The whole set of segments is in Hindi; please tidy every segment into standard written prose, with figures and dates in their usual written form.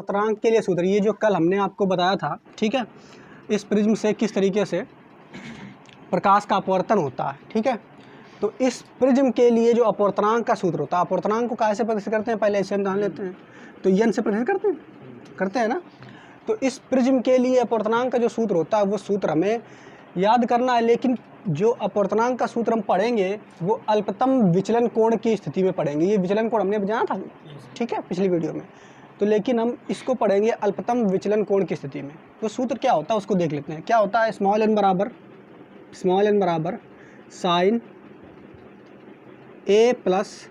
अपवर्तनांक के लिए सूत्र, ये जो कल हमने आपको बताया था, ठीक है, इस प्रिज्म से किस तरीके से प्रकाश का अपवर्तन होता है, ठीक है। तो इस प्रिज्म के लिए जो अपवर्तनांक का सूत्र होता है, अपवर्तनांक को कैसे प्रदर्शित करते हैं, पहले ऐसे हम जान लेते हैं। तो एन से प्रदर्शित करते हैं ना। तो इस प्रिज्म के लिए अपवर्तनांक का जो सूत्र होता है वो सूत्र हमें याद करना है, लेकिन जो अपवर्तनांक का सूत्र हम पढ़ेंगे वो अल्पतम विचलन कोण की स्थिति में पढ़ेंगे। ये विचलन कोण हमने जाना था, ठीक है, पिछली वीडियो में। तो लेकिन हम इसको पढ़ेंगे अल्पतम विचलन कोण की स्थिति में। तो सूत्र क्या होता है उसको देख लेते हैं। क्या होता है, स्मॉल एन बराबर sine A plus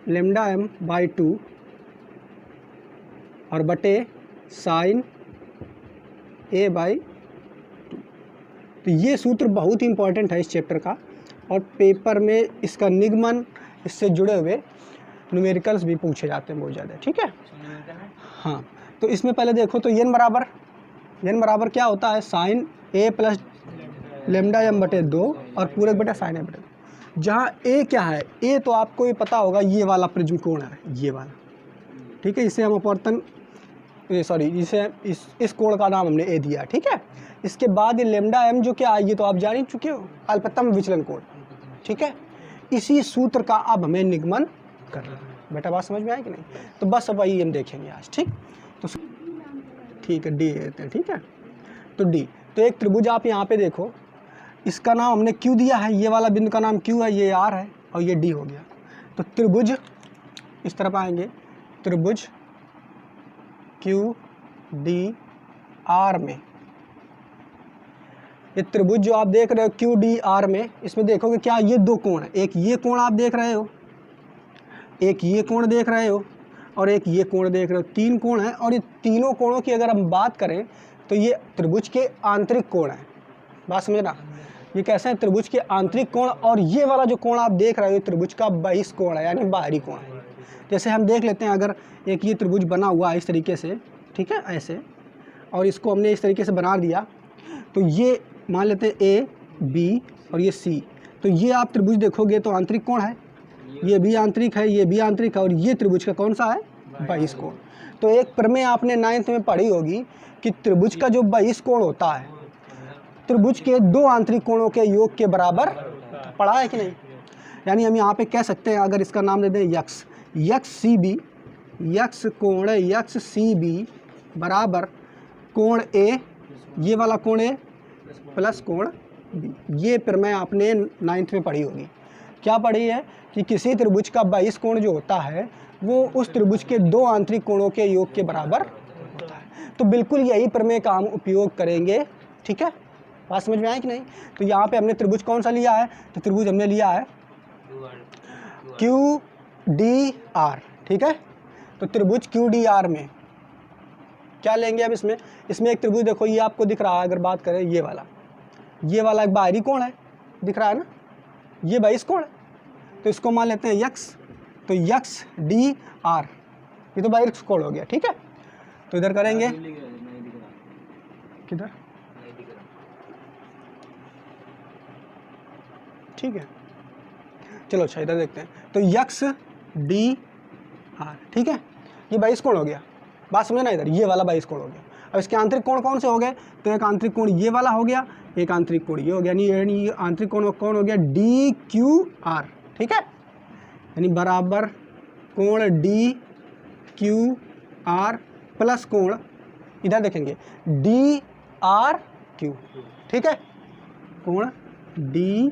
lambda M by 2 और बटे साइन ए बाई 2। तो ये सूत्र बहुत ही इंपॉर्टेंट है इस चैप्टर का, और पेपर में इसका निगमन, इससे जुड़े हुए न्यूमेरिकल्स भी पूछे जाते हैं बहुत ज़्यादा, ठीक है। हाँ, तो इसमें पहले देखो, तो एन बराबर क्या होता है, sign A plus lambda M बटे 2 और पूरे बटे साइन ए बटे 2। जहाँ ए क्या है, ए तो आपको ये पता होगा, ये वाला प्रिज्म कोण है, ये वाला, ठीक है। इसे हम अपवर्तन, सॉरी, इसे इस कोण का नाम हमने ए दिया, ठीक है। इसके बाद ये लेमडा एम जो क्या है, ये तो आप जान ही चुके हो, अल्पतम विचलन कोण, ठीक है। इसी सूत्र का अब हमें निगमन करना है। बेटा बात समझ में आई कि नहीं? तो बस अब वही हम देखेंगे आज, ठीक। तो ठीक है, डी देते हैं, ठीक है। तो डी, तो एक त्रिभुज आप यहाँ पे देखो, इसका नाम हमने क्यू दिया है, ये वाला बिंदु का नाम क्यू है, ये आर है और ये डी हो गया। तो त्रिभुज इस तरफ आएंगे, त्रिभुज क्यू डी आर में, ये त्रिभुज जो आप देख रहे हो क्यू डी आर में, इसमें देखोगे क्या, ये दो कोण है, एक ये कोण आप देख रहे हो, एक ये कोण देख रहे हो और एक ये कोण देख रहे हो, तीन कोण है। और ये तीनों कोणों की अगर हम बात करें तो ये त्रिभुज के आंतरिक कोण है। बात समझना, ये कैसे हैं, त्रिभुज के आंतरिक कोण। और ये वाला जो कोण आप देख रहे हो त्रिभुज का बहिष्ठ कोण है, यानी बाहरी कोण है। जैसे हम देख लेते हैं, अगर एक ये त्रिभुज बना हुआ है इस तरीके से, ठीक है, ऐसे, और इसको हमने इस तरीके से बना दिया, तो ये मान लेते हैं ए बी और ये सी। तो ये आप त्रिभुज देखोगे तो आंतरिक कोण है, ये भी आंतरिक है, ये भी आंतरिक है, और ये त्रिभुज का कौन सा है, बहिष्ठ कोण। तो एक प्रमेय आपने 9th में पढ़ी होगी कि त्रिभुज का जो बहिष्ठ कोण होता है त्रिभुज के दो आंतरिक कोणों के योग के बराबर, पढ़ा है कि नहीं। यानी हम यहाँ पे कह सकते हैं, अगर इसका नाम दे दें यक्स, यक्स सी बी, यक्स कोण यक्स सी बी बराबर कोण ए, ये वाला कोण ए प्लस कोण बी। ये प्रमेय आपने 9th में पढ़ी होगी। क्या पढ़ी है कि किसी त्रिभुज का बहिष्ठ कोण जो होता है वो उस त्रिभुज के दो आंतरिक कोणों के योग के बराबर होता है। तो बिल्कुल यही प्रमेय का हम उपयोग करेंगे, ठीक है। बात समझ में आई कि नहीं। तो यहाँ पे हमने त्रिभुज कौन सा लिया है, तो त्रिभुज हमने लिया है क्यू डी आर, ठीक है। तो त्रिभुज क्यू डी आर में क्या लेंगे अब, इसमें एक त्रिभुज देखो, ये आपको दिख रहा है, अगर बात करें ये वाला एक बाहरी कोण है, दिख रहा है ना, ये बहिष्ठ कोण है। तो इसको मान लेते हैं यक्स, तो यक्स डी आर, ये तो बहिष्ठ कोण हो गया, ठीक है। तो इधर करेंगे, किधर, ठीक है, चलो अच्छा इधर देखते हैं। तो यक्स डी आर, ठीक है, ये बहिष्ठ कोण हो गया। बात समझे ना, इधर ये वाला बहिष्ठ कोण हो गया। अब इसके आंतरिक कोण कौन से हो गए, तो एक आंतरिक कोण ये वाला हो गया, एक आंतरिक कोण ये हो गया, यानी आंतरिक कोण कौन हो गया, डी क्यू आर, ठीक है। यानी बराबर कोण डी क्यू आर प्लस कोण, इधर देखेंगे डी आर क्यू, ठीक है, कोण डी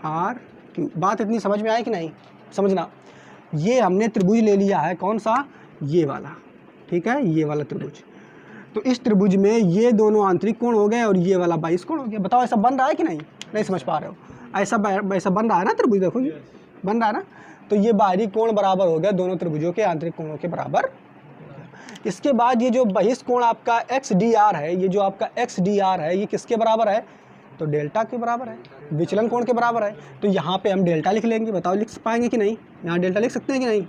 आर क्यू। बात इतनी समझ में आई कि नहीं, समझना। ये हमने त्रिभुज ले लिया है, कौन सा, ये वाला, ठीक है, ये वाला त्रिभुज। तो इस त्रिभुज में ये दोनों आंतरिक कोण हो गए और ये वाला बहिष्ठ कोण हो गया। बताओ ऐसा बन रहा है कि नहीं, नहीं समझ पा रहे हो, ऐसा बन रहा है ना त्रिभुज, देखो ये बन रहा है ना। तो ये बाहरी कोण बराबर हो गया दोनों त्रिभुजों के आंतरिक कोणों के बराबर। इसके बाद ये जो बहिष्ठ कोण आपका एक्स डी आर है, ये जो आपका एक्स डी आर है, ये किसके बराबर है, तो डेल्टा के बराबर है, विचलन कोण के बराबर है। तो यहाँ पे हम डेल्टा लिख लेंगे। बताओ लिख पाएंगे कि नहीं, यहाँ डेल्टा लिख सकते हैं कि नहीं,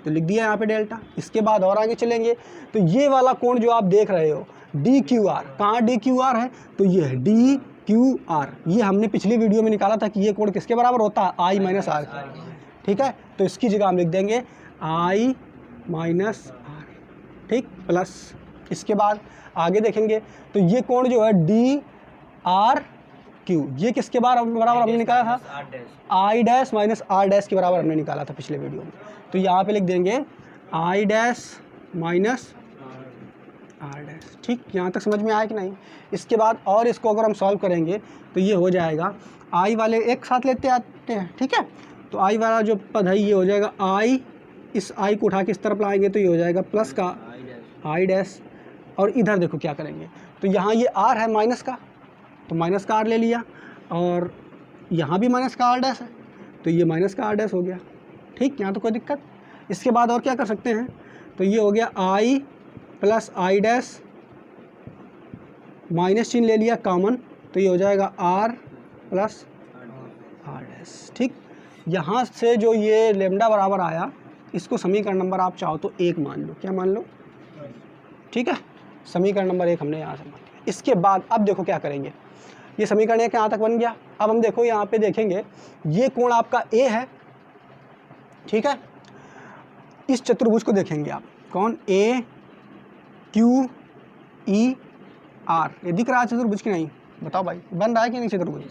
तो लिख दिया यहाँ पे डेल्टा। इसके बाद और आगे चलेंगे, तो ये वाला कोण जो आप देख रहे हो डी क्यू आर, कहाँ डी क्यू आर है, तो ये है डी क्यू आर। ये हमने पिछली वीडियो में निकाला था कि ये कोण किसके बराबर होता है, आई माइनस आर, ठीक है। तो इसकी जगह हम लिख देंगे आई माइनस आर, ठीक, प्लस इसके बाद आगे देखेंगे तो ये कोण जो है डी आर क्यू, ये किसके बराबर हमने निकाला था, I dash minus R dash के बराबर हमने निकाला था पिछले वीडियो में। तो यहाँ पे लिख देंगे I dash minus R dash. ठीक, यहाँ तक समझ में आया कि नहीं। इसके बाद और इसको अगर हम सॉल्व करेंगे तो ये हो जाएगा, आई वाले एक साथ लेते आते हैं, ठीक है। तो आई वाला जो पद है ये हो जाएगा आई, इस आई को उठा के इस तरफ लाएंगे तो ये हो जाएगा प्लस का आई डैश, और इधर देखो क्या करेंगे, तो यहाँ ये आर है माइनस का, तो माइनस का आर ले लिया, और यहाँ भी माइनस का आर डैश है तो ये माइनस का आर डैश हो गया। ठीक, यहाँ तो कोई दिक्कत। इसके बाद और क्या कर सकते हैं, तो ये हो गया आई प्लस आई डैश, माइनस चिन्ह ले लिया कॉमन, तो ये हो जाएगा आर प्लस आर डैश। ठीक, यहाँ से जो ये लेमडा बराबर आया, इसको समीकरण नंबर आप चाहो तो 1 मान लो। क्या मान लो, ठीक है, समीकरण नंबर 1 हमने यहाँ से मान लिया। इसके बाद अब देखो क्या करेंगे, ये समीकरण 1 यहाँ तक बन गया। अब हम देखो यहाँ पे देखेंगे ये कोण आपका ए है, ठीक है। इस चतुर्भुज को देखेंगे आप, कौन, ए क्यू ई आर, ये दिख रहा है चतुर्भुज की नहीं, बताओ भाई, बन रहा है कि नहीं चतुर्भुज,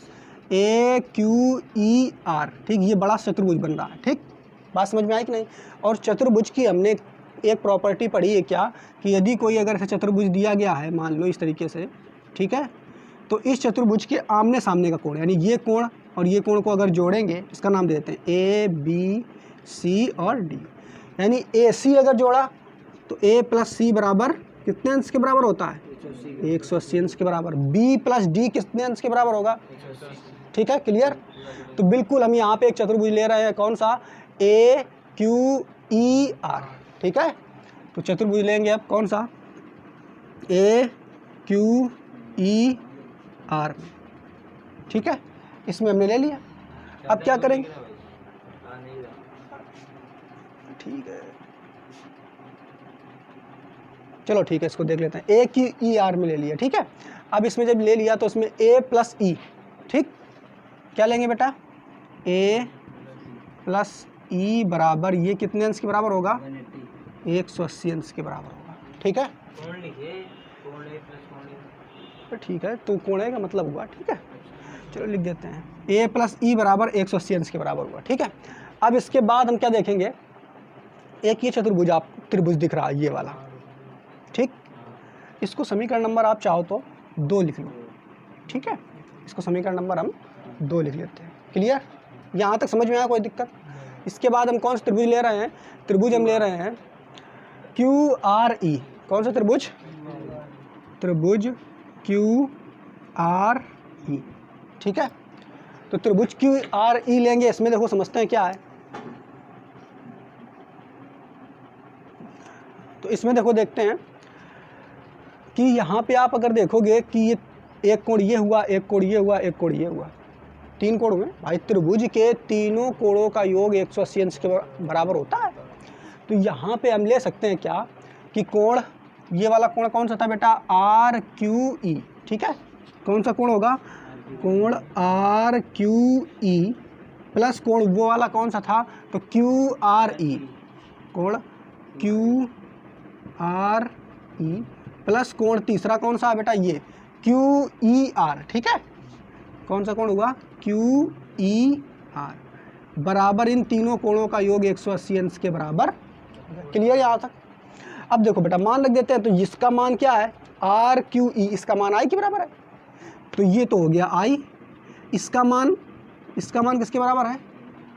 ए क्यू ई आर। ठीक, ये बड़ा चतुर्भुज बन रहा है। ठीक, बात समझ में आई कि नहीं। और चतुर्भुज की हमने एक प्रॉपर्टी पढ़ी है क्या, कि यदि कोई अगर ऐसा चतुर्भुज दिया गया है, मान लो इस तरीके से, ठीक है, तो इस चतुर्भुज के आमने सामने का कोण, यानी ये कोण और ये कोण को अगर जोड़ेंगे, इसका नाम दे देते हैं ए बी सी और डी, यानी ए सी अगर जोड़ा तो ए प्लस सी बराबर कितने अंश के बराबर होता है, 180 अंश के बराबर। बी प्लस डी कितने अंश के बराबर होगा, ठीक है, क्लियर। तो बिल्कुल हम यहाँ पे एक चतुर्भुज ले रहे हैं, कौन सा, ए क्यू ई आर, ठीक है। तो चतुर्भुज लेंगे अब, कौन सा, ए क्यू ई आर, ठीक है, इसमें हमने ले लिया। अब क्या करेंगे, ठीक है, चलो ठीक है, इसको देख लेते हैं, ए की ई आर में ले लिया, ठीक है। अब इसमें जब ले लिया तो इसमें ए प्लस ई, ठीक, क्या लेंगे बेटा, ए प्लस ई बराबर, ये कितने अंश के बराबर होगा, 180 अंश के बराबर होगा, ठीक है। ठीक है, तो कोण का मतलब हुआ, ठीक है, चलो लिख देते हैं, ए प्लस ई बराबर 180 अंश के बराबर हुआ, ठीक है। अब इसके बाद हम क्या देखेंगे, एक ये चतुर्भुज आप त्रिभुज दिख रहा है ये वाला, ठीक, इसको समीकरण नंबर आप चाहो तो 2 लिख लो, ठीक है, इसको समीकरण नंबर हम 2 लिख लेते हैं। क्लियर, यहाँ तक समझ में आया, कोई दिक्कत। इसके बाद हम कौन सा त्रिभुज ले रहे हैं, त्रिभुज हम ले रहे हैं क्यू आर ई, कौन सा त्रिभुज, त्रिभुज क्यू आर ई, ठीक है। तो त्रिभुज क्यू आर ई लेंगे, इसमें देखो समझते हैं क्या है। तो इसमें देखो देखते हैं कि यहाँ पे आप अगर देखोगे कि ये एक कोण ये हुआ, एक कोण ये हुआ, एक कोण ये हुआ, 3 कोण में भाई, त्रिभुज के तीनों कोणों का योग 180 अंश के बराबर होता है। तो यहाँ पे हम ले सकते हैं क्या, कि कोण, ये वाला कोण कौन सा था बेटा, आर क्यू ई, ठीक है, कौन सा कोण होगा, कोण आर क्यू ई, प्लस कोण वो वाला कौन सा था, तो क्यू आर ई, कोण क्यू आर ई, प्लस कोण तीसरा कौन सा है बेटा, ये क्यू ई आर, ठीक है, कौन सा कोण हुआ, क्यू ई आर, बराबर इन तीनों कोणों का योग 180 अंश के बराबर। क्लियर यहाँ तक। अब देखो बेटा, मान लग देते हैं, तो इसका मान क्या है, आर क्यू ई, इसका मान आई के बराबर है, तो ये तो हो गया आई, इसका मान किसके बराबर है,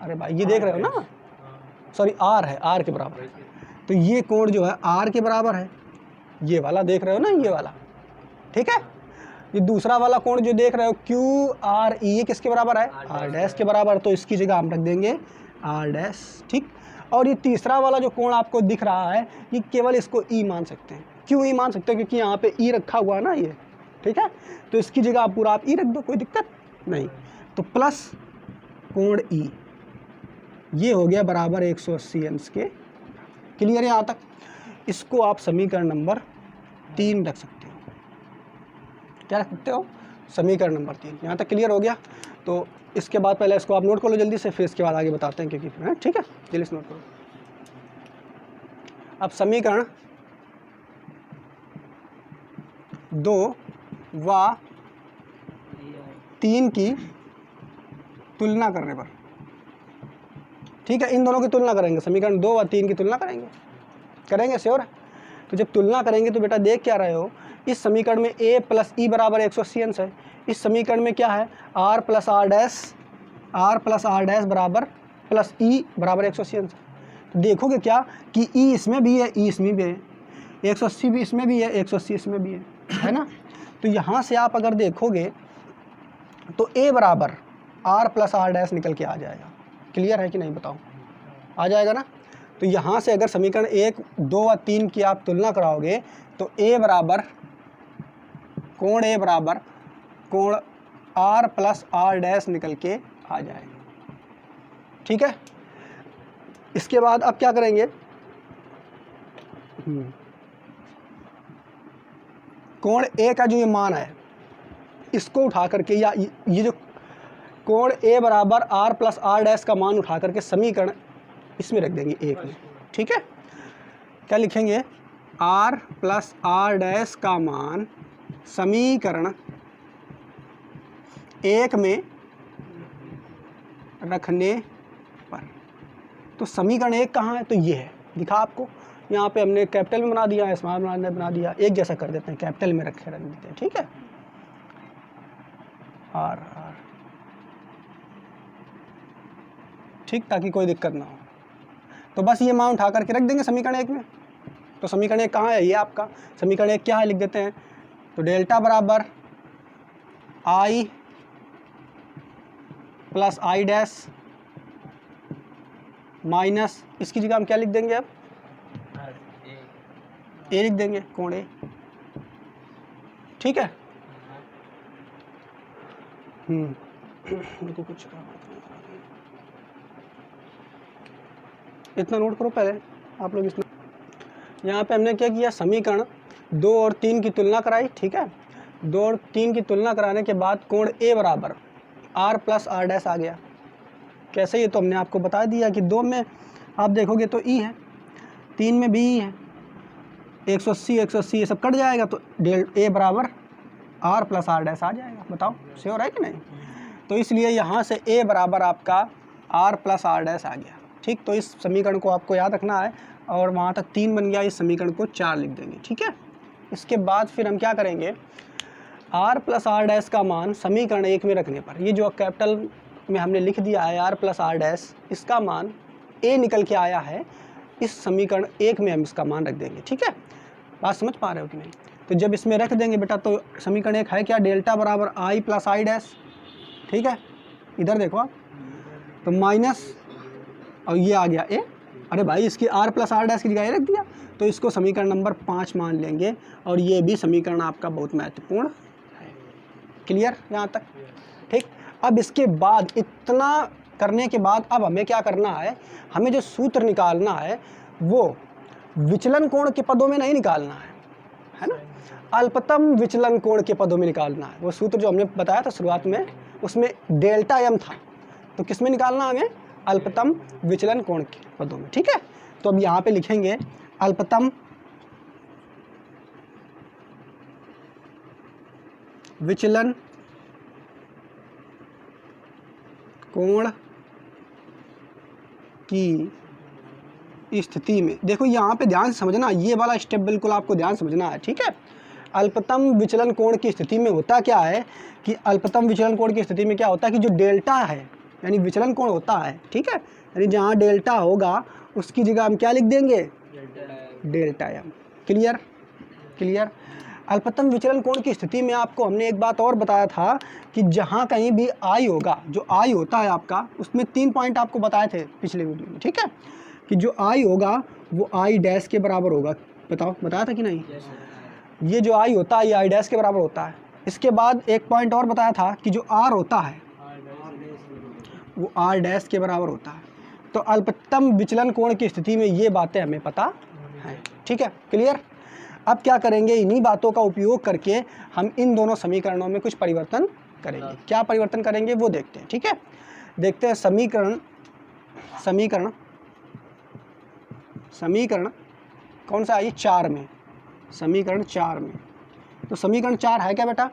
अरे भाई ये देख रहे हो ना, सॉरी आर है, आर के बराबर है, तो ये कोण जो है आर के बराबर है, ये वाला देख रहे हो ना, ये वाला, ठीक है। ये दूसरा वाला कोण जो देख रहे हो क्यू आर ई, ये किसके बराबर है, आर डैश के बराबर, तो इसकी जगह हम रख देंगे आर डैश, ठीक। और ये तीसरा वाला जो कोण आपको दिख रहा है, ये केवल इसको ई मान सकते हैं। क्यों ई मान सकते हैं, क्योंकि यहाँ पे ई रखा हुआ है ना ये, ठीक है, तो इसकी जगह आप पूरा आप ई रख दो, कोई दिक्कत नहीं। तो प्लस कोण ई, ये हो गया बराबर 180 अंश के। क्लियर है यहाँ तक। इसको आप समीकरण नंबर 3 रख सकते हो। क्या रख सकते हो, समीकरण नंबर 3। यहाँ तक क्लियर हो गया। तो इसके बाद पहले इसको आप नोट कर लो जल्दी से, फिर इसके बाद आगे बताते हैं, क्योंकि ठीक है, जल्दी से नोट करो। अब समीकरण 2 व 3 की तुलना करने पर, ठीक है, इन दोनों की तुलना करेंगे, समीकरण 2 व 3 की तुलना करेंगे श्योर है। तो जब तुलना करेंगे तो बेटा देख क्या रहे हो, इस समीकरण में a प्लस ई बराबर 180 अंश है, इस समीकरण में क्या है r प्लस आर डैश बराबर प्लस ई बराबर 180 अंश है। तो देखोगे क्या कि ई इसमें भी है, ई इसमें भी है, 180 भी इसमें भी है, 180 इसमें भी है ना। तो यहाँ से आप अगर देखोगे तो a बराबर r प्लस आर डैश निकल के आ जाएगा। क्लियर है कि नहीं बताओ, आ जाएगा ना। तो यहाँ से अगर समीकरण 1, 2 व 3 की आप तुलना कराओगे तो a बराबर कोण r प्लस आर डैश निकल के आ जाएगा, ठीक है। इसके बाद अब क्या करेंगे, कोण a का जो ये मान है इसको उठा करके, या ये जो कोण a बराबर r प्लस आर डैश का मान उठा करके समीकरण इसमें रख देंगे 1 में, ठीक है। क्या लिखेंगे, r प्लस आर डैश का मान समीकरण 1 में रखने पर। तो समीकरण 1 कहाँ है, तो ये है, दिखा आपको, यहाँ पे हमने कैपिटल में बना दिया, स्मॉल में बना दिया, एक जैसा कर देते हैं, कैपिटल में रख देते हैं, ठीक है, आर, ठीक, ताकि कोई दिक्कत ना हो। तो बस ये मान उठा करके रख देंगे समीकरण 1 में। तो समीकरण 1 कहाँ है, ये आपका समीकरण 1 क्या है, लिख देते हैं। तो डेल्टा बराबर i plus I dash minus, इसकी जगह हम क्या लिख देंगे, अब ए लिख देंगे, कोण ए, ठीक है। देखो कुछ इतना नोट करो पहले आप लोग। इसमें यहाँ पे हमने क्या किया, समीकरण 2 और 3 की तुलना कराई, ठीक है। 2 और 3 की तुलना कराने के बाद कोण ए बराबर r प्लस आर डैश आ गया। कैसे, ये तो हमने आपको बता दिया कि 2 में आप देखोगे तो ई है, 3 में भी ई है, 180 ये सब कट जाएगा, तो डेल ए बराबर r प्लस आर डैश आ जाएगा। बताओ श्योर है कि नहीं। तो इसलिए यहाँ से a बराबर आपका r प्लस आर डैश आ गया, ठीक। तो इस समीकरण को आपको याद रखना है, और वहाँ तक 3 बन गया, इस समीकरण को 4 लिख देंगे, ठीक है। इसके बाद फिर हम क्या करेंगे, r प्लस आर डैश का मान समीकरण 1 में रखने पर, ये जो कैपिटल में हमने लिख दिया है r प्लस आर डैश, इसका मान a निकल के आया है, इस समीकरण 1 में हम इसका मान रख देंगे, ठीक है। बात समझ पा रहे हो कि नहीं। तो जब इसमें रख देंगे बेटा, तो समीकरण 1 है क्या, डेल्टा बराबर i प्लस आई डैश, ठीक है। इधर देखो आप, तो माइनस, और ये आ गया ए, अरे भाई इसकी r प्लस आर डैश की जगह रख दिया, तो इसको समीकरण नंबर 5 मान लेंगे, और ये भी समीकरण आपका बहुत महत्वपूर्ण है। क्लियर यहाँ तक, ठीक। अब इसके बाद, इतना करने के बाद अब हमें क्या करना है, हमें जो सूत्र निकालना है वो विचलन कोण के पदों में नहीं निकालना है ना, अल्पतम विचलन कोण के पदों में निकालना है। वो सूत्र जो हमने बताया था शुरुआत में, उसमें डेल्टा m था, तो किस में निकालना हमें, अल्पतम विचलन कोण के पदों में, ठीक है। तो अब यहाँ पे लिखेंगे अल्पतम विचलन कोण की स्थिति में, देखो यहाँ पे ध्यान से समझना, ये वाला स्टेप बिल्कुल आपको ध्यान समझना है, ठीक है। अल्पतम विचलन कोण की स्थिति में होता क्या है कि अल्पतम विचलन कोण की स्थिति में क्या होता है कि जो डेल्टा है, यानी विचलन कोण होता है, ठीक है, यानी जहाँ डेल्टा होगा उसकी जगह हम क्या लिख देंगे, डेल्टा एम। Clear, clear. अल्पतम विचलन कोण की स्थिति में आपको हमने एक बात और बताया था कि जहाँ कहीं भी आई होगा, जो आई होता है आपका, उसमें 3 पॉइंट आपको बताए थे पिछले वीडियो में, ठीक है, कि जो आई होगा वो आई डैश के बराबर होगा। बताओ, बताया था कि नहीं। ये जो आई होता है ये आई डैश के बराबर होता है। इसके बाद एक पॉइंट और बताया था कि जो आर होता है वो आर डैश के बराबर होता है। तो अल्पतम विचलन कोण की स्थिति में ये बातें हमें पता है, ठीक है, क्लियर। अब क्या करेंगे, इन्हीं बातों का उपयोग करके हम इन दोनों समीकरणों में कुछ परिवर्तन करेंगे। क्या परिवर्तन करेंगे वो देखते हैं, ठीक है। देखते हैं समीकरण कौन सा है, 4 में, समीकरण 4 में तो समीकरण 4 है क्या बेटा,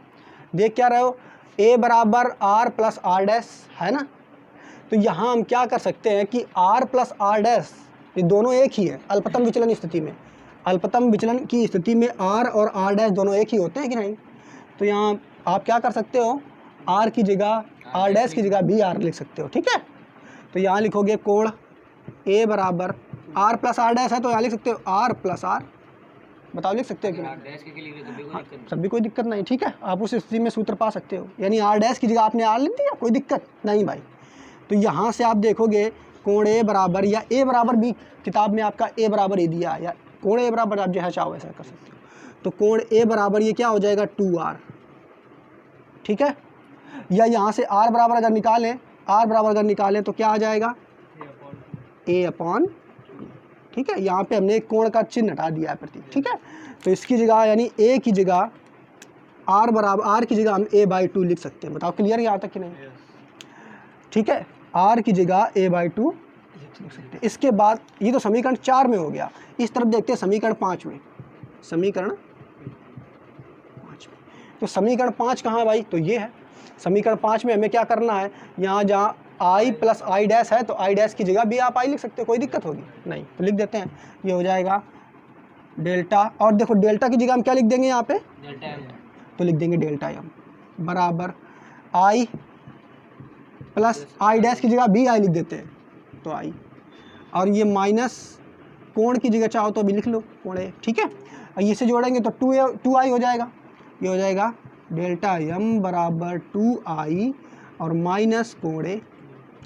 देख क्या रहे हो, a बराबर r प्लस आर डैश है ना। तो यहाँ हम क्या कर सकते हैं कि r प्लस आर डैश ये दोनों एक ही है अल्पतम विचलन स्थिति में। अल्पतम विचलन की स्थिति में r और r डैश दोनों एक ही होते हैं कि नहीं। तो यहाँ आप क्या कर सकते हो, r की जगह r डैश की जगह भी r लिख सकते हो, ठीक है। तो यहाँ लिखोगे कोण a बराबर r प्लस आर डैश है तो यहाँ लिख सकते हो r प्लस आर, बताओ लिख सकते हो कि सभी कोई दिक्कत नहीं, ठीक है। आप उस स्थिति में सूत्र पा सकते हो, यानी आर डैश की जगह आपने आर लिख दिया, कोई दिक्कत नहीं भाई। तो यहाँ से आप देखोगे कोण ए बराबर या ए बराबर भी किताब में आपका ए बराबर ए दिया या कोण ए बराबर आप जैसा चाहो वैसा कर सकते हो। तो कोण ए बराबर ये क्या हो जाएगा 2r, ठीक है। या यहाँ से r बराबर अगर निकालें, r बराबर अगर निकालें तो क्या आ जाएगा a अपॉन, ठीक है। यहाँ पे हमने एक कोण का चिन्ह हटा दिया है प्रतीक, ठीक है। तो इसकी जगह यानी a की जगह r बराबर, r की जगह हम a/2 लिख सकते हैं, बताओ क्लियर यहाँ तक कि नहीं, ठीक है। r की जगह a/2 लिख सकते हैं। इसके बाद ये तो समीकरण 4 में हो गया, इस तरफ देखते हैं समीकरण 5 में। समीकरण 5 में तो समीकरण 5 कहाँ है भाई, तो ये है समीकरण 5 में। हमें क्या करना है, यहाँ जहाँ i प्लस आई डैश है तो आई डैश की जगह भी आप i लिख सकते हो, कोई दिक्कत होगी नहीं, तो लिख देते हैं। ये हो जाएगा डेल्टा, और देखो डेल्टा की जगह हम क्या लिख देंगे यहाँ पे, तो लिख देंगे डेल्टा m बराबर i प्लस आई डैश की जगह भी i लिख देते हैं, तो i, और ये माइनस कोण की जगह चाहो तो अभी लिख लो कोण ए, ठीक है। और ये से जोड़ेंगे तो 2i हो जाएगा, ये हो जाएगा डेल्टा m बराबर 2i और माइनस कोण ए,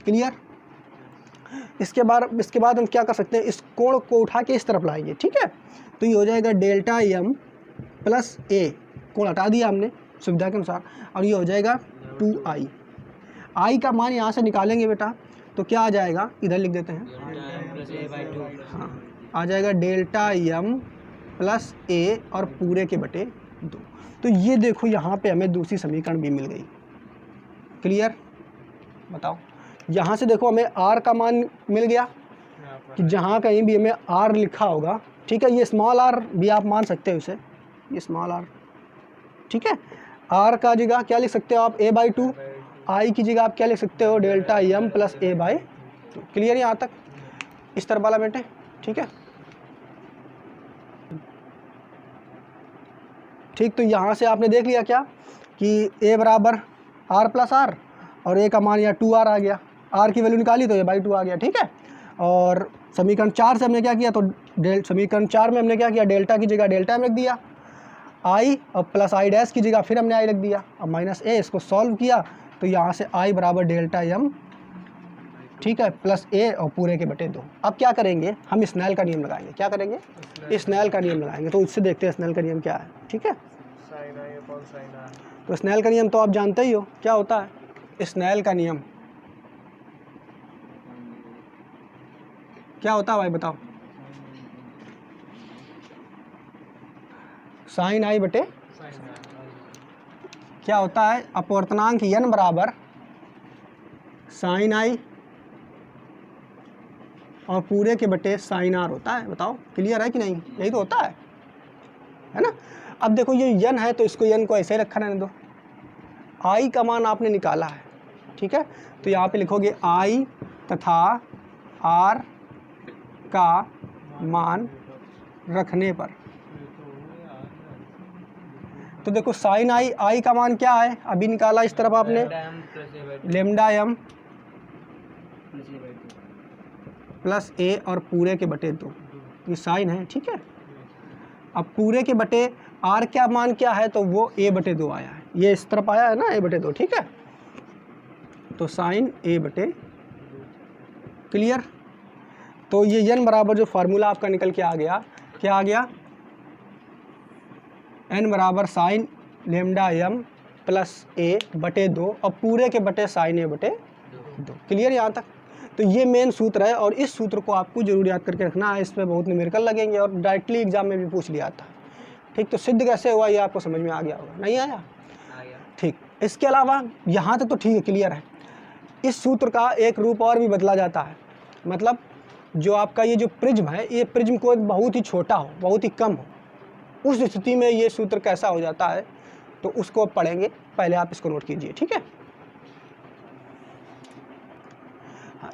क्लियर। इसके बाद हम क्या कर सकते हैं, इस कोण को उठा के इस तरफ लाएंगे, ठीक है। तो ये हो जाएगा डेल्टा m प्लस ए, कोण हटा दिया हमने सुविधा के अनुसार, और ये हो जाएगा 2i। i का मान यहाँ से निकालेंगे बेटा तो क्या आ जाएगा, इधर लिख देते हैं, हाँ आ जाएगा डेल्टा m प्लस ए और पूरे के बटे 2। तो ये देखो यहाँ पे हमें दूसरी समीकरण भी मिल गई, क्लियर। बताओ यहाँ से देखो हमें r का मान मिल गया कि जहाँ कहीं भी हमें r लिखा होगा, ठीक है। ये स्मॉल r भी आप मान सकते हो इसे, ये स्मॉल r, ठीक है। r का जगह क्या लिख सकते हो आप a/2, i की जगह आप क्या लिख सकते हो delta m plus a/2, clear यहाँ तक, इस तरफ वाला बेटे, ठीक है। ठीक, तो यहाँ से आपने देख लिया क्या कि a बराबर r प्लस आर और a का मान यहाँ 2r आ गया, r की वैल्यू निकाली तो a/2 आ गया, ठीक है। और समीकरण 4 से हमने क्या किया, तो समीकरण 4 में हमने क्या किया, डेल्टा की जगह डेल्टा m रख दिया, i और प्लस आई डैश की जगह फिर हमने i रख दिया, अब माइनस a, इसको सॉल्व किया तो यहाँ से i बराबर डेल्टा m, ठीक है, प्लस a और पूरे के बटे 2। अब क्या करेंगे, हम स्नेल का नियम लगाएंगे, क्या करेंगे, स्नेल का नियम लगाएंगे। तो उससे देखते हैं स्नेल का नियम क्या है, ठीक है। तो स्नेल का नियम तो आप जानते ही हो क्या होता है, स्नेल का नियम क्या होता है भाई बताओ, साइन i बटे क्या होता है, अपवर्तनांक n बराबर साइन i और पूरे के बटे साइन r होता है। बताओ क्लियर है कि नहीं, यही तो होता है ना। अब देखो ये n है तो इसको n को ऐसे ही रखा रहने दो, i का मान आपने निकाला है, ठीक है। तो यहाँ पे लिखोगे i तथा r का मान रखने पर, तो देखो साइन i का मान क्या है, अभी निकाला इस तरफ आपने लेमडा m प्लस a और पूरे के बटे 2, ये साइन है, ठीक है। अब पूरे के बटे r क्या मान क्या है, तो वो a बटे 2 आया है, ये इस तरफ आया है ना a बटे 2, ठीक है। तो साइन a बटे, क्लियर। तो ये n बराबर जो फार्मूला आपका निकल के आ गया, क्या आ गया, n बराबर sine lambda m plus a बटे 2 और पूरे के बटे साइन a बटे 2, क्लियर यहाँ तक। तो ये मेन सूत्र है और इस सूत्र को आपको जरूर याद करके रखना है, इसमें बहुत न्यूमेरिकल लगेंगे और डायरेक्टली एग्जाम में भी पूछ लिया था, ठीक। तो सिद्ध कैसे हुआ ये आपको समझ में आ गया होगा, नहीं आया, ठीक। इसके अलावा यहाँ तक तो ठीक है, क्लियर है। इस सूत्र का एक रूप और भी बदला जाता है, मतलब जो आपका ये जो प्रिज्म है, ये प्रिज्म को बहुत ही छोटा हो, बहुत ही कम हो, उस स्थिति में ये सूत्र कैसा हो जाता है, तो उसको पढ़ेंगे, पहले आप इसको नोट कीजिए, ठीक है।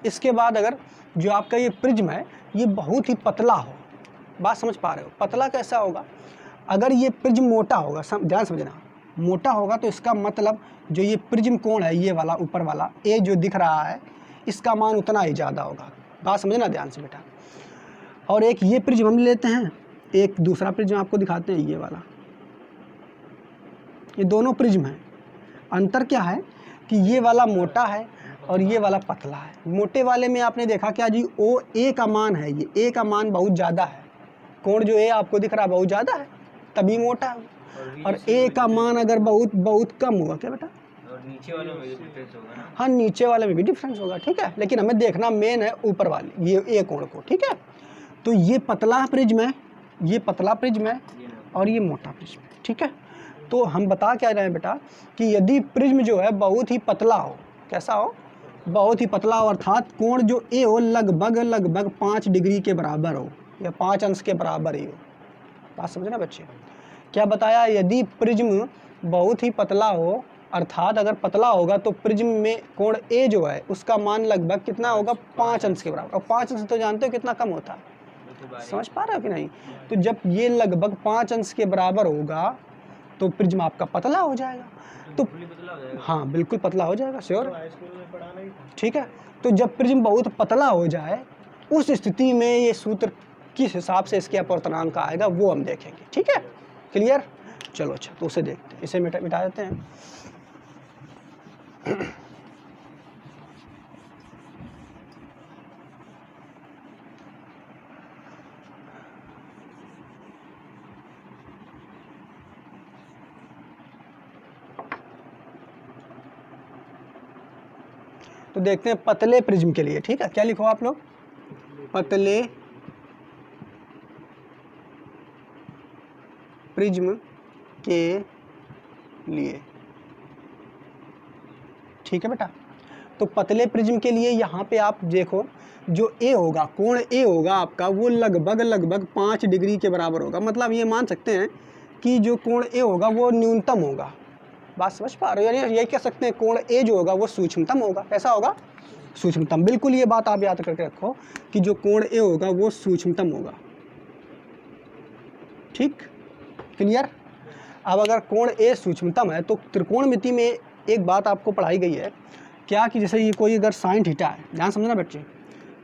इसके बाद अगर जो आपका ये प्रिज्म है ये बहुत ही पतला हो, बात समझ पा रहे हो, पतला कैसा होगा, अगर ये प्रिज्म मोटा होगा, ध्यान समझना, मोटा होगा तो इसका मतलब जो ये प्रिज्म कोण है, ये वाला ऊपर वाला ए जो दिख रहा है, इसका मान उतना ही ज़्यादा होगा, बात समझना ध्यान से बेटा। और एक ये प्रिज्म हम लेते हैं, एक दूसरा प्रिज्म आपको दिखाते हैं, ये वाला, ये दोनों प्रिज्म हैं। अंतर क्या है कि ये वाला मोटा है और ये वाला पतला है। मोटे वाले में आपने देखा क्या जी, ओ ए का मान है, ये ए का मान बहुत ज़्यादा है, कोण जो ए आपको दिख रहा है बहुत ज़्यादा है, तभी मोटा है। और ए का मान अगर बहुत बहुत कम होगा, क्या बेटा, और नीचे वाले में भी डिफरेंस होगा ना। हाँ, नीचे वाले में भी डिफरेंस होगा, ठीक है, लेकिन हमें देखना मेन है ऊपर वाले ये ए कोण को, ठीक है। तो ये पतला प्रिज्म है, ये पतला प्रिज्म है और ये मोटा प्रिज्म है, ठीक है। तो हम बता क्या रहे हैं बेटा कि यदि प्रिज्म जो है बहुत ही पतला हो, कैसा हो, बहुत ही पतला हो, अर्थात कोण जो ए हो लगभग 5 डिग्री के बराबर हो या 5 अंश के बराबर ही हो, बात समझना बच्चे। क्या बताया, यदि प्रिज्म बहुत ही पतला हो, अर्थात अगर पतला होगा तो प्रिज्म में कोण ए जो है उसका मान लगभग कितना होगा, 5 अंश के बराबर। और 5 अंश तो जानते हो कितना कम होता है, समझ पा रहे हो कि नहीं। तो जब ये लगभग 5 अंश के बराबर होगा तो प्रिज्म आपका पतला हो जाएगा, तो हाँ बिल्कुल पतला हो जाएगा, श्योर, ठीक है। तो जब प्रिज्म बहुत पतला हो जाए उस स्थिति में ये सूत्र किस हिसाब से इसके अपवर्तनांक आएगा वो हम देखेंगे, ठीक है, क्लियर। चलो अच्छा, तो उसे देखते हैं, इसे मिटा देते हैं। तो देखते हैं पतले प्रिज्म के लिए, ठीक है, क्या लिखो आप लोग, पतले प्रिज्म के लिए, ठीक है बेटा। तो पतले प्रिज्म के लिए यहाँ पे आप देखो, जो ए होगा, कोण ए होगा आपका, वो लगभग 5 डिग्री के बराबर होगा। मतलब ये मान सकते हैं कि जो कोण ए होगा वो न्यूनतम होगा, बात समझ पा रहे हो, यानी ये कह सकते हैं कोण ए जो होगा वो सूक्ष्मतम होगा। कैसा होगा, सूक्ष्मतम, बिल्कुल ये बात आप याद करके रखो कि जो कोण ए होगा वो सूक्ष्मतम होगा, ठीक, क्लियर। अब अगर कोण ए सूक्ष्मतम है तो त्रिकोणमिति में एक बात आपको पढ़ाई गई है क्या, कि जैसे ये कोई अगर साइन थीटा है, ध्यान समझना बच्चे,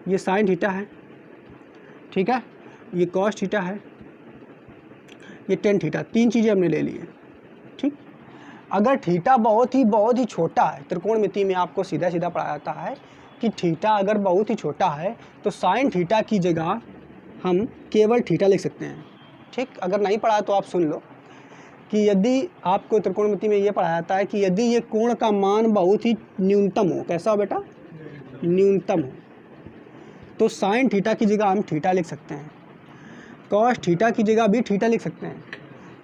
ये साइन थीटा है, ठीक है, ये कॉस थीटा है, ये टेन थीटा, 3 चीज़ें हमने ले ली है, ठीक। अगर थीटा बहुत ही छोटा है, त्रिकोणमिति में आपको सीधा पढ़ाया जाता है कि थीटा अगर बहुत ही छोटा है तो साइन थीटा की जगह हम केवल थीटा लिख सकते हैं, ठीक। अगर नहीं पढ़ा तो आप सुन लो कि यदि आपको त्रिकोणमिति में ये पढ़ाया जाता है कि यदि ये कोण का मान बहुत ही न्यूनतम हो, कैसा हो बेटा, न्यूनतम हो, तो साइन थीटा की जगह हम थीटा लिख सकते हैं, कॉस थीटा की जगह भी थीटा लिख सकते हैं,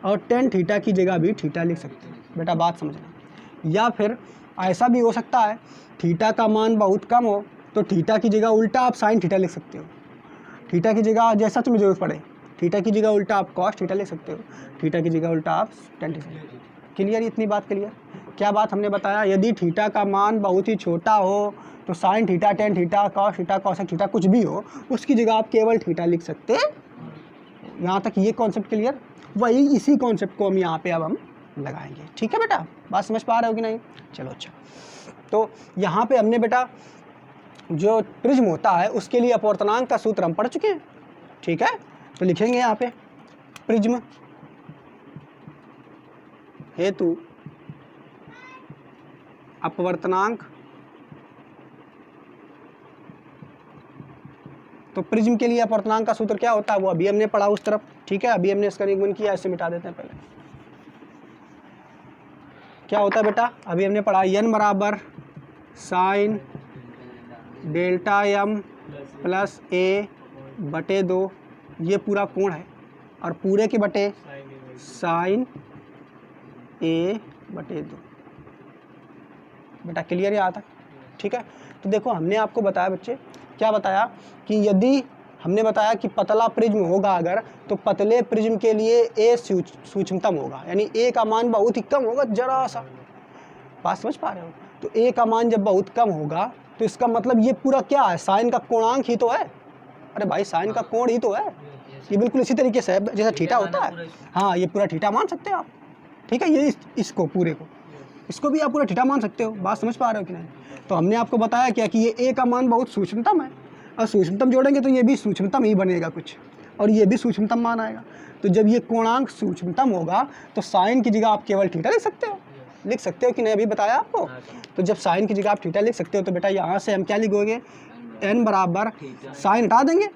और टेन थीटा की जगह भी थीटा लिख सकते हैं, बेटा बात समझना। या फिर ऐसा भी हो सकता है थीटा का मान बहुत कम हो तो थीटा की जगह उल्टा आप साइन थीटा लिख सकते हो, थीटा की जगह जैसा तुम्हें जरूरत पड़े, थीटा की जगह उल्टा आप कॉस थीटा लिख सकते हो, थीटा की जगह उल्टा आप टेन थीटा। क्लियर, इतनी बात क्लियर। क्या बात हमने बताया, यदि थीटा का मान बहुत ही छोटा हो तो sine theta, tan theta, cos theta, cosec theta कुछ भी हो उसकी जगह आप केवल थीटा लिख सकते हैं। यहाँ तक ये कॉन्सेप्ट क्लियर। वही इसी कॉन्सेप्ट को हम यहाँ पे अब हम लगाएंगे, ठीक है बेटा, बात समझ पा रहे हो कि नहीं। चलो अच्छा, तो यहाँ पे हमने बेटा जो प्रिज्म होता है उसके लिए अपवर्तनांक का सूत्र हम पढ़ चुके हैं, ठीक है। तो लिखेंगे यहाँ पे प्रिज्म हेतु अपवर्तनांक, तो प्रिज्म के लिए अपवर्तनांक का सूत्र क्या होता है वो अभी हमने पढ़ा उस तरफ, ठीक है। अभी हमने इसका निगमन किया, इसे मिटा देते हैं पहले। क्या होता है बेटा, अभी हमने पढ़ा n बराबर sine delta m plus a बटे 2, ये पूरा कोण है, और पूरे के बटे साइन a बटे 2, बेटा क्लियर है यहाँ तक, ठीक है। तो देखो हमने आपको बताया बच्चे, क्या बताया कि यदि हमने बताया कि पतला प्रिज्म होगा अगर, तो पतले प्रिज्म के लिए ए सूक्ष्मतम होगा, यानी ए का मान बहुत ही कम होगा, जरा सा। बात समझ पा रहे हो? तो ए का मान जब बहुत कम होगा तो इसका मतलब ये पूरा क्या है, साइन का कोणांक ही तो है। अरे भाई साइन का कोण ही तो है, ये बिल्कुल इसी तरीके से है जैसा थीटा होता है। हाँ, ये पूरा थीटा मान सकते हो आप, ठीक है। ये इसको पूरे को, इसको भी आप पूरा थीटा मान सकते हो। बात समझ पा रहे हो कि नहीं? तो हमने आपको बताया क्या कि ये ए का मान बहुत सूक्ष्मतम है, और सूक्ष्मतम जोड़ेंगे तो ये भी सूक्ष्मतम ही बनेगा कुछ, और ये भी सूक्ष्मतम मान आएगा। तो जब ये कोणांक सूक्ष्मतम होगा तो साइन की जगह आप केवल थीटा लिख सकते हो। लिख सकते हो कि नहीं, अभी बताया आपको। तो जब साइन की जगह आप थीटा लिख सकते हो तो बेटा यहाँ से हम क्या लिखोगे, n बराबर साइन हटा देंगे।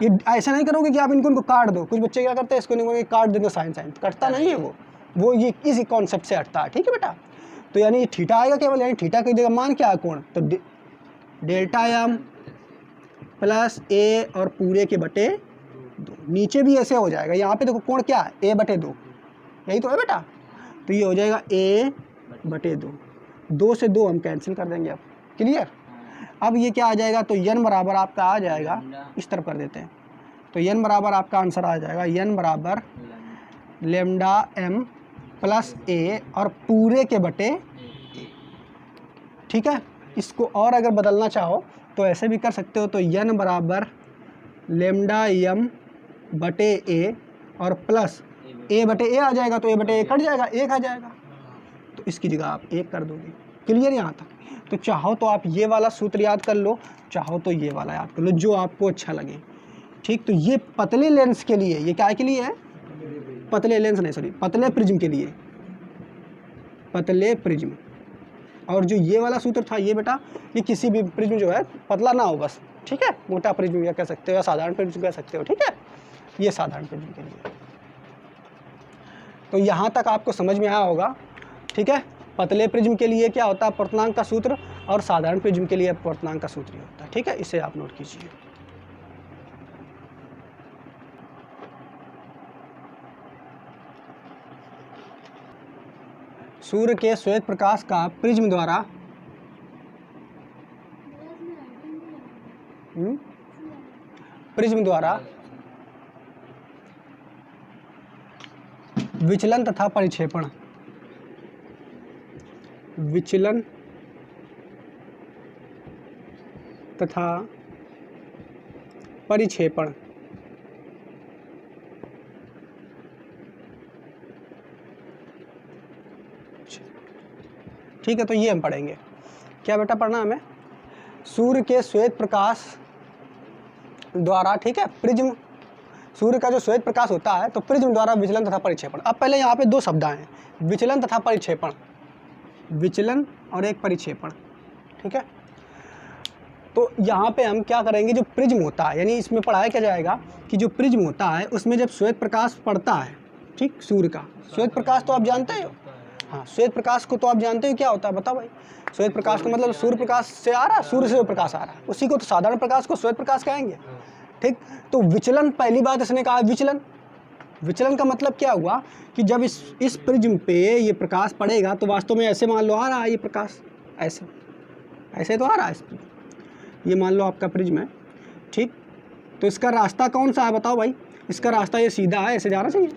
ये ऐसा नहीं करोगे कि आप इनको काट दो। कुछ बच्चे क्या करते हैं, इसको नहीं काट देंगे, साइन साइन कटता नहीं है वो ये इसी कॉन्सेप्ट से हटता है, ठीक है बेटा। तो यानी ये थीटा आएगा केवल, यानी थीटा की जगह मान क्या है, कोण। तो डेल्टा एम प्लस ए और पूरे के बटे 2। नीचे भी ऐसे हो जाएगा, यहाँ पे देखो कोण क्या है, a बटे 2, यही तो है बेटा। तो ये हो जाएगा a बटे 2, 2 से 2 हम कैंसिल कर देंगे अब। क्लियर? अब ये क्या आ जाएगा, तो n बराबर आपका आ जाएगा, इस तरफ कर देते हैं, तो n बराबर आपका आंसर आ जाएगा, n बराबर लेमडा m प्लस a और पूरे के बटे, ठीक है। इसको और अगर बदलना चाहो तो ऐसे भी कर सकते हो, तो n बराबर लेमडा m बटे a और प्लस a बटे a आ जाएगा, तो a बटे a कट जाएगा, 1 आ जाएगा, तो इसकी जगह आप 1 कर दोगे। क्लियर यहाँ तक? तो चाहो तो आप ये वाला सूत्र याद कर लो, चाहो तो ये वाला याद कर लो, जो आपको अच्छा लगे, ठीक। तो ये पतले लेंस के लिए, ये क्या के लिए है, पतले लेंस नहीं सॉरी पतले प्रिज्म के लिए, पतले प्रिज्म। और जो ये वाला सूत्र था ये बेटा, ये किसी भी प्रिज्म जो है पतला ना हो बस, ठीक है। मोटा प्रिज्म या कह सकते हो, या साधारण प्रिज्म कह सकते हो, ठीक है। ये साधारण प्रिज्म के लिए। तो यहाँ तक आपको समझ में आया होगा, ठीक है। पतले प्रिज्म के लिए क्या होता है, अपवर्तनांक का सूत्र, और साधारण प्रिज्म के लिए अपवर्तनांक का सूत्र ही होता है, ठीक है। इसे आप नोट कीजिए। सूर्य के श्वेत प्रकाश का प्रिज्म द्वारा विचलन तथा परिक्षेपण, विचलन तथा परिक्षेपण, ठीक है। तो ये हम पढ़ेंगे, क्या बेटा पढ़ना हमें, सूर्य के श्वेत प्रकाश द्वारा, ठीक है, प्रिज्म, सूर्य का जो श्वेत प्रकाश होता है तो प्रिज्म द्वारा विचलन तथा परिक्षेपण। अब पहले यहाँ पे 2 शब्द आए हैं, विचलन तथा परिक्षेपण, विचलन और एक परिक्षेपण, ठीक है। तो यहाँ पे हम क्या करेंगे, जो प्रिज्म होता है, यानी इसमें पढ़ाया क्या जाएगा कि जो प्रिज्म होता है उसमें जब श्वेत प्रकाश पड़ता है, ठीक, सूर्य का श्वेत प्रकाश तो आप जानते हो, हाँ, श्वेत प्रकाश को तो आप जानते हो क्या होता है, बताओ भाई। श्वेत प्रकाश का मतलब सूर्य प्रकाश से आ रहा है, सूर्य से प्रकाश आ रहा है, उसी को तो साधारण प्रकाश को श्वेत प्रकाश कहेंगे, ठीक। तो विचलन, पहली बात इसने कहा विचलन। विचलन का मतलब क्या हुआ कि जब इस प्रिज्म पे ये प्रकाश पड़ेगा तो वास्तव में ऐसे मान लो आ रहा है ये प्रकाश, ऐसे ऐसे तो आ रहा है इस प्रिज्म, ये मान लो आपका प्रिज्म है, ठीक। तो इसका रास्ता कौन सा है बताओ भाई, इसका रास्ता ये सीधा है, ऐसे जाना चाहिए,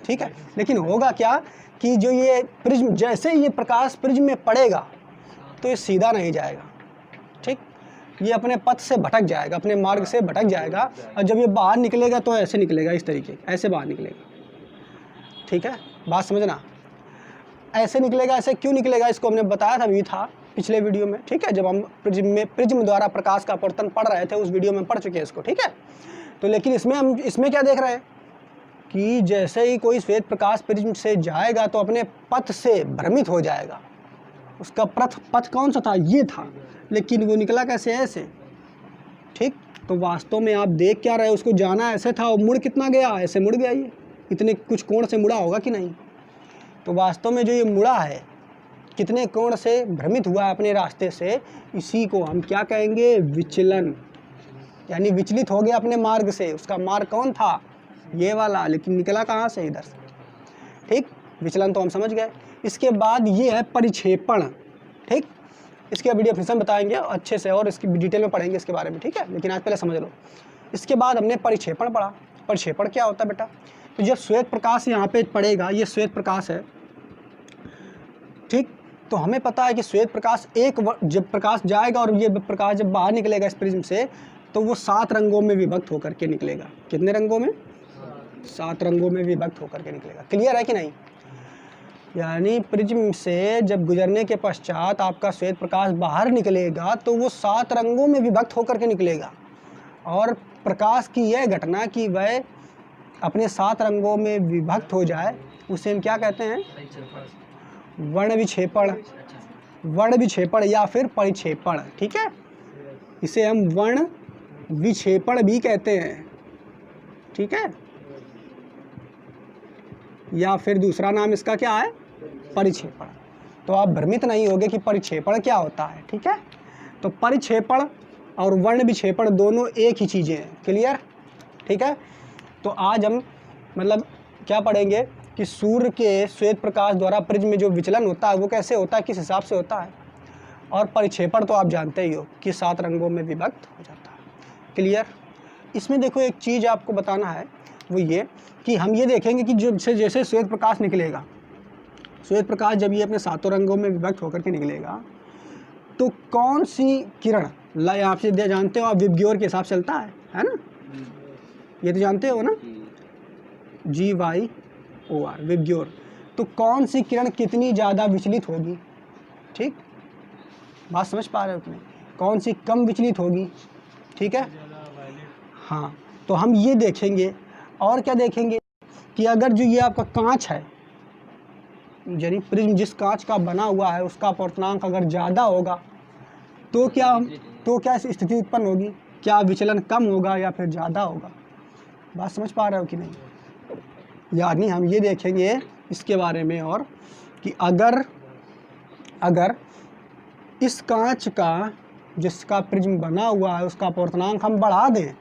ठीक है। लेकिन होगा क्या कि जो ये प्रिज्म, जैसे ये प्रकाश प्रिज्म में पड़ेगा तो ये सीधा नहीं जाएगा, ठीक, ये अपने पथ से भटक जाएगा, अपने मार्ग से भटक जाएगा, और जब ये बाहर निकलेगा तो ऐसे निकलेगा, इस तरीके ऐसे बाहर निकलेगा, ठीक है। बात समझना, ऐसे निकलेगा। ऐसे क्यों निकलेगा इसको हमने बताया था, भी था पिछले वीडियो में, ठीक है, जब हम प्रिज्म द्वारा प्रकाश का अपवर्तन पढ़ रहे थे, उस वीडियो में पढ़ चुके हैं इसको, ठीक है। तो लेकिन इसमें क्या देख रहे हैं कि जैसे ही कोई श्वेत प्रकाश प्रिज्म से जाएगा तो अपने पथ से भ्रमित हो जाएगा। उसका पथ कौन सा था, ये था, लेकिन वो निकला कैसे, ऐसे, ठीक। तो वास्तव में आप देख क्या रहे, उसको जाना ऐसे था और मुड़ कितना गया, ऐसे मुड़ गया, ये इतने कुछ कोण से मुड़ा होगा कि नहीं। तो वास्तव में जो ये मुड़ा है, कितने कोण से भ्रमित हुआ है अपने रास्ते से, इसी को हम क्या कहेंगे, विचलन, यानी विचलित हो गया अपने मार्ग से। उसका मार्ग कौन था, ये वाला, लेकिन निकला कहाँ से, इधर से, ठीक। विचलन तो हम समझ गए। इसके बाद ये है परिक्षेपण, ठीक। इसके वीडियो फिर से हम बताएंगे अच्छे से और इसकी डिटेल में पढ़ेंगे इसके बारे में, ठीक है। लेकिन आज पहले समझ लो। इसके बाद हमने परिक्षेपण पढ़ा। परिक्षेपण क्या होता है बेटा? तो जब श्वेत प्रकाश यहाँ पे पड़ेगा, ये श्वेत प्रकाश है, ठीक। तो हमें पता है कि श्वेत प्रकाश जब प्रकाश जाएगा और ये प्रकाश जब बाहर निकलेगा इस प्रिज्म से, तो वो 7 रंगों में विभक्त होकर के निकलेगा। कितने रंगों में? 7 रंगों में विभक्त होकर के निकलेगा। क्लियर है कि नहीं? यानी प्रिज्म से जब गुजरने के पश्चात आपका श्वेत प्रकाश बाहर निकलेगा तो वो 7 रंगों में विभक्त होकर के निकलेगा। और प्रकाश की यह घटना कि वह अपने 7 रंगों में विभक्त हो जाए, उसे हम क्या कहते हैं? वर्ण विक्षेपण। वर्ण विक्षेपण या फिर परिक्षेपण, ठीक है। इसे हम वर्ण विक्षेपण भी कहते हैं, ठीक है। या फिर दूसरा नाम इसका क्या है? परिक्षेपण। तो आप भ्रमित नहीं होगे कि परिक्षेपण क्या होता है, ठीक है। तो परिक्षेपण और वर्ण विक्षेपण दोनों एक ही चीज़ें हैं। क्लियर? ठीक है। तो आज हम मतलब क्या पढ़ेंगे कि सूर्य के श्वेत प्रकाश द्वारा प्रिज्म में जो विचलन होता है वो कैसे होता है, किस हिसाब से होता है। और परिक्षेपण तो आप जानते ही हो कि 7 रंगों में विभक्त हो जाता है। क्लियर? इसमें देखो एक चीज़ आपको बताना है, वो ये कि हम ये देखेंगे कि जैसे श्वेत प्रकाश निकलेगा, श्वेत प्रकाश जब ये अपने 7 रंगों में विभक्त होकर के निकलेगा तो कौन सी किरण, आप से जानते हो आप विबग्योर के हिसाब से चलता है ना? ये तो जानते हो ना, GYOR विबग्योर। तो कौन सी किरण कितनी ज़्यादा विचलित होगी, ठीक। बात समझ पा रहे हो कि नहीं? कौन सी कम विचलित होगी, ठीक है। हाँ, तो हम ये देखेंगे। और क्या देखेंगे कि अगर जो ये आपका कांच है, यानी प्रिज्म जिस कांच का बना हुआ है उसका अपवर्तनांक अगर ज़्यादा होगा तो क्या स्थिति उत्पन्न होगी? क्या विचलन कम होगा या फिर ज़्यादा होगा? बात समझ पा रहे हो कि नहीं? यानी हम ये देखेंगे इसके बारे में और कि अगर इस कांच का जिसका प्रिज्म बना हुआ है उसका अपवर्तनांक हम बढ़ा दें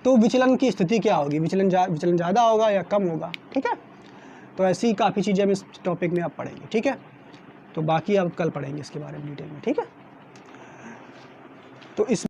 तो विचलन की स्थिति क्या होगी? विचलन ज़्यादा होगा या कम होगा, ठीक है। तो ऐसी काफ़ी चीज़ें हम इस टॉपिक में आप पढ़ेंगे, ठीक है। तो बाकी आप कल पढ़ेंगे इसके बारे में डिटेल में, ठीक है। तो इस